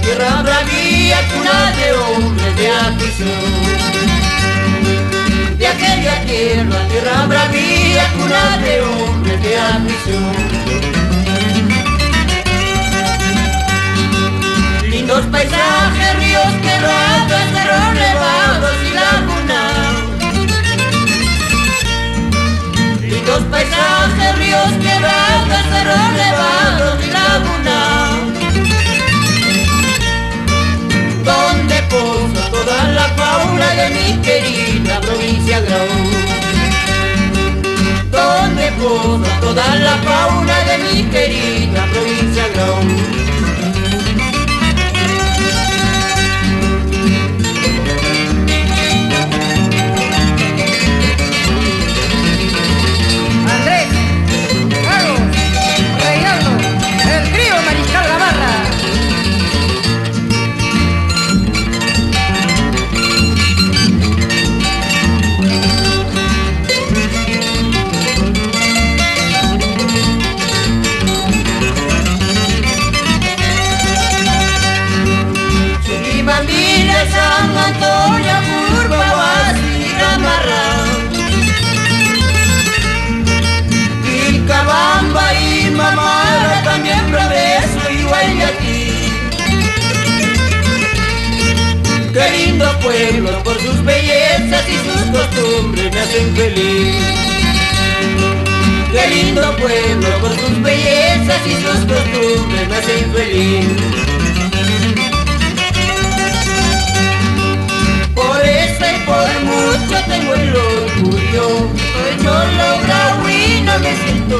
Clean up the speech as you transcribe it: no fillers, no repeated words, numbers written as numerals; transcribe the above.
tierra bravía, cuna de hombres de afición. De aquella tierra, tierra bravía, cuna de hombres de afición. Lindos paisajes, ríos, quebradas, cerros nevados y lagunas. Lindos paisajes, ríos, quebradas, cerros nevados y lagunas. Donde posa toda la fauna de mi querida provincia Grau. Donde posa toda la fauna de mi querida provincia Grau. San Antonio, Curva, Guasi, Gamarra, Vilcabamba y Mamara, también Progreso y Guayaquil. Qué lindo pueblo, por sus bellezas y sus costumbres me hacen feliz. Qué lindo pueblo, por sus bellezas y sus costumbres me hacen feliz. Por mucho tengo el orgullo, soy solo grau y no me siento